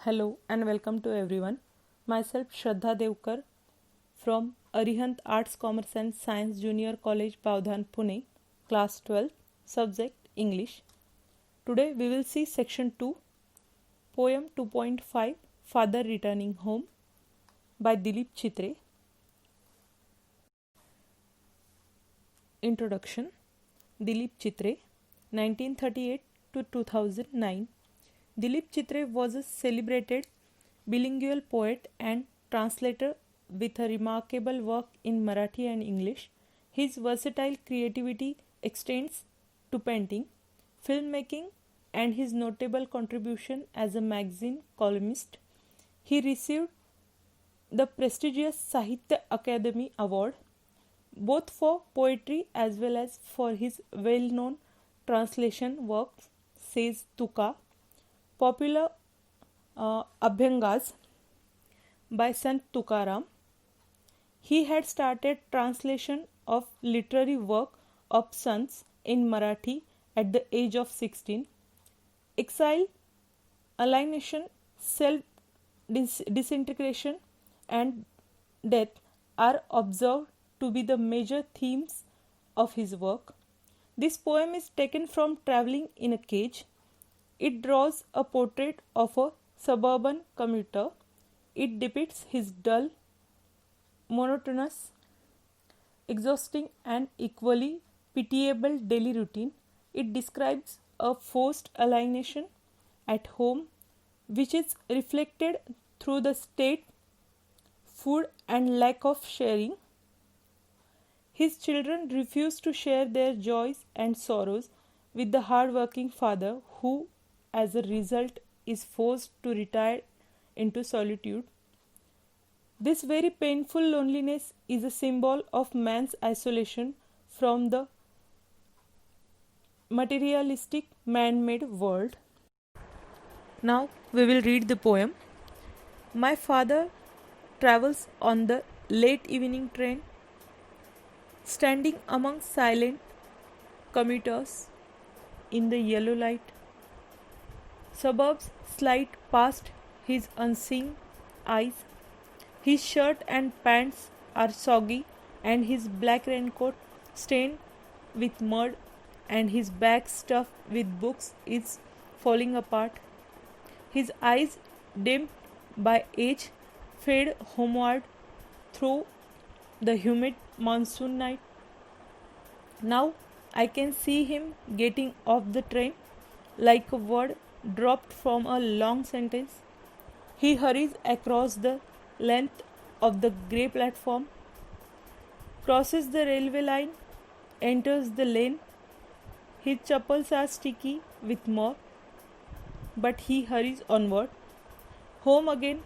Hello and welcome to everyone. Myself Shraddha Devkar from Arihant Arts, Commerce and Science Junior College, Bavdhan, Pune, Class 12, Subject English. Today we will see Section 2, Poem 2.5, Father Returning Home by Dilip Chitre. Introduction. Dilip Chitre, 1938 to 2009. Dilip Chitre was a celebrated bilingual poet and translator with a remarkable work in Marathi and English. His versatile creativity extends to painting, filmmaking, and his notable contribution as a magazine columnist. He received the prestigious Sahitya Akademi Award both for poetry as well as for his well-known translation works, says Tuka, popular Abhyangas by Sant Tukaram. He had started translation of literary work of sants in Marathi at the age of 16. Exile, alienation, self-disintegration and death are observed to be the major themes of his work. This poem is taken from Travelling in a Cage. It draws a portrait of a suburban commuter. It depicts his dull, monotonous, exhausting and equally pitiable daily routine. It describes a forced alienation at home which is reflected through the state, food and lack of sharing. His children refuse to share their joys and sorrows with the hard-working father who, as a result, is forced to retire into solitude. This very painful loneliness is a symbol of man's isolation from the materialistic man-made world. Now we will read the poem. My father travels on the late evening train, standing among silent commuters in the yellow light. Suburbs slide past his unseeing eyes. His shirt and pants are soggy and his black raincoat stained with mud and his bag stuffed with books is falling apart. His eyes, dimmed by age, fade homeward through the humid monsoon night. Now I can see him getting off the train like a word dropped from a long sentence. He hurries across the length of the grey platform, crosses the railway line, enters the lane. His chappals are sticky with mud, but he hurries onward. Home again,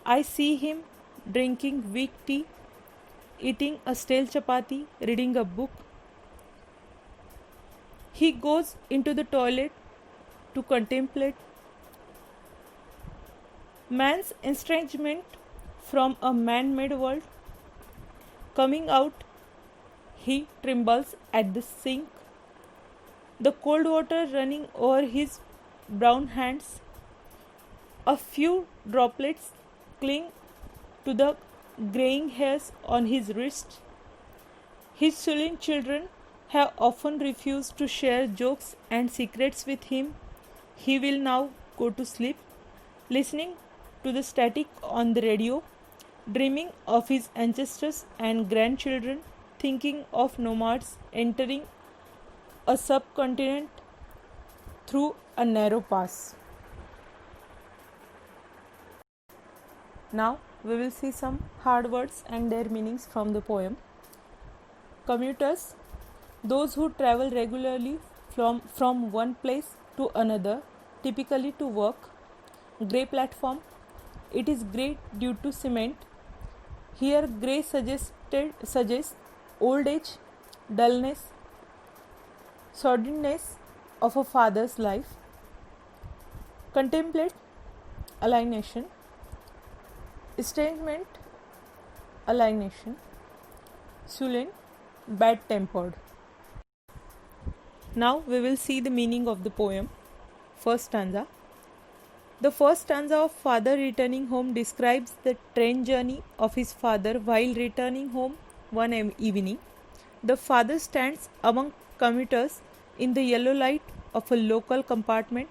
I see him drinking weak tea, eating a stale chapati, reading a book. He goes into the toilet to contemplate man's estrangement from a man-made world. Coming out, he trembles at the sink, the cold water running over his brown hands. A few droplets cling to the graying hairs on his wrists. His sullen children have often refused to share jokes and secrets with him. He will now go to sleep, listening to the static on the radio, dreaming of his ancestors and grandchildren, thinking of nomads entering a subcontinent through a narrow pass. Now we will see some hard words and their meanings from the poem. Commuters, those who travel regularly from one place to another, typically to work. Grey platform, it is grey due to cement. Here grey suggests old age, dullness, sordidness of a father's life. Contemplate, alienation. Estrangement, alienation. Sullen, bad-tempered. Now we will see the meaning of the poem. First stanza. The first stanza of Father Returning Home describes the train journey of his father while returning home one evening. The father stands among commuters in the yellow light of a local compartment.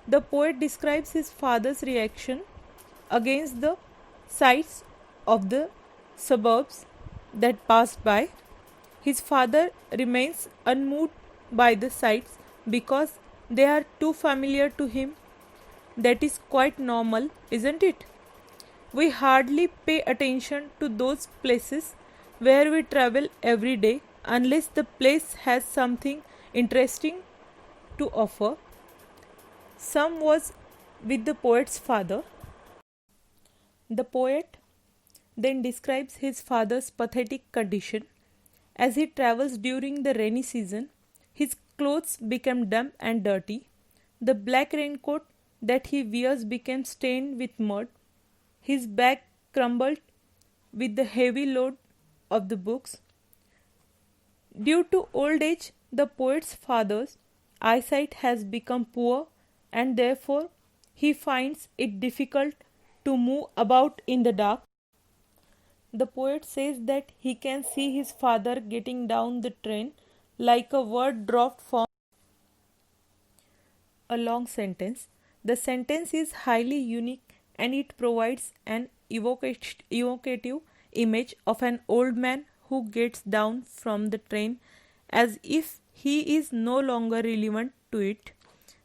The poet describes his father's reaction against the sights of the suburbs that passed by. His father remains unmoved by the sights because they are too familiar to him. That is quite normal, isn't it? We hardly pay attention to those places where we travel every day unless the place has something interesting to offer. Some was with the poet's father. The poet then describes his father's pathetic condition. As he travels during the rainy season, his clothes become damp and dirty. The black raincoat that he wears became stained with mud. His back crumbled with the heavy load of the books. Due to old age, the poet's father's eyesight has become poor and therefore he finds it difficult to move about in the dark. The poet says that he can see his father getting down the train like a word dropped from a long sentence. The sentence is highly unique and it provides an evocative image of an old man who gets down from the train as if he is no longer relevant to it.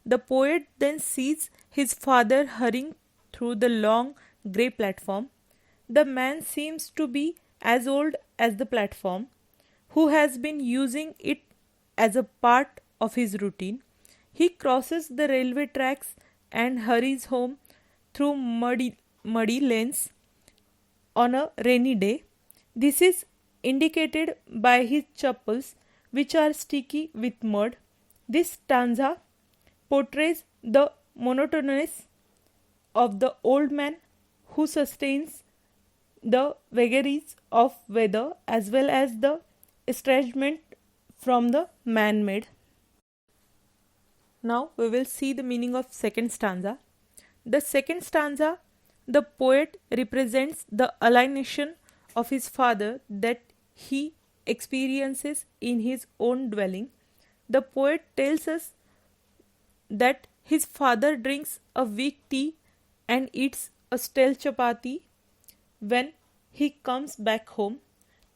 The poet then sees his father hurrying through the long grey platform. The man seems to be as old as the platform, who has been using it as a part of his routine. He crosses the railway tracks and hurries home through muddy lanes on a rainy day. This is indicated by his chappals, which are sticky with mud. This stanza portrays the monotonous of the old man who sustains the vagaries of weather as well as the estrangement from the man-made. Now we will see the meaning of second stanza. The second stanza, the poet represents the alienation of his father that he experiences in his own dwelling. The poet tells us that his father drinks a weak tea and eats a stale chapati when he comes back home.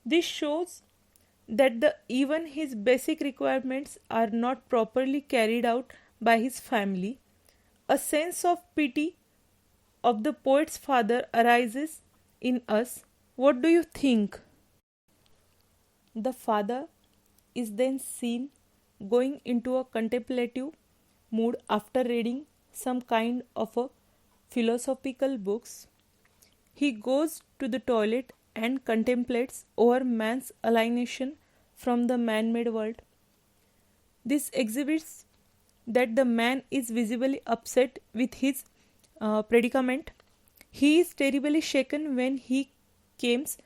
This shows that even his basic requirements are not properly carried out by his family. A sense of pity of the poet's father arises in us. What do you think? The father is then seen going into a contemplative mood after reading some kind of a philosophical books. He goes to the toilet and contemplates over man's alienation from the man-made world. This exhibits that the man is visibly upset with his predicament. He is terribly shaken when he comes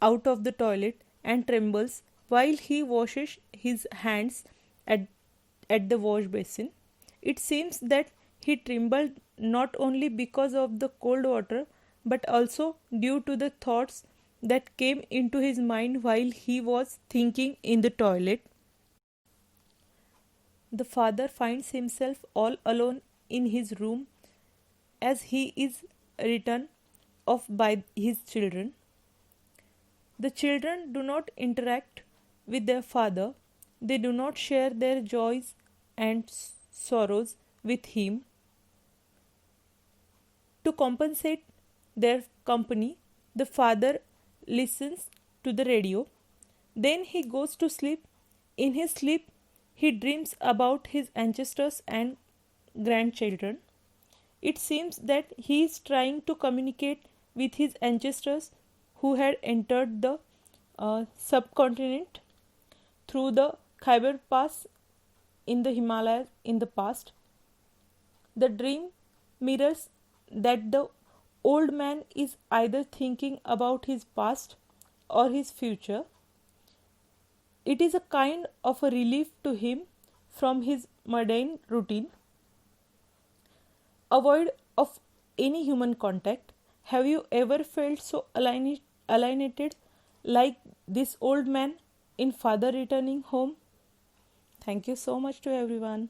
out of the toilet and trembles while he washes his hands at the wash basin. It seems that he trembled not only because of the cold water but also due to the thoughts that came into his mind while he was thinking in the toilet. The father finds himself all alone in his room as he is written of by his children. The children do not interact with their father, they do not share their joys and sorrows with him. To compensate their company, the father listens to the radio. Then he goes to sleep. In his sleep, he dreams about his ancestors and grandchildren. It seems that he is trying to communicate with his ancestors who had entered the subcontinent through the Khyber Pass in the Himalayas in the past. The dream mirrors that the old man is either thinking about his past or his future. It is a kind of a relief to him from his mundane routine. avoid of any human contact. Have you ever felt so alienated like this old man in Father Returning Home? Thank you so much to everyone.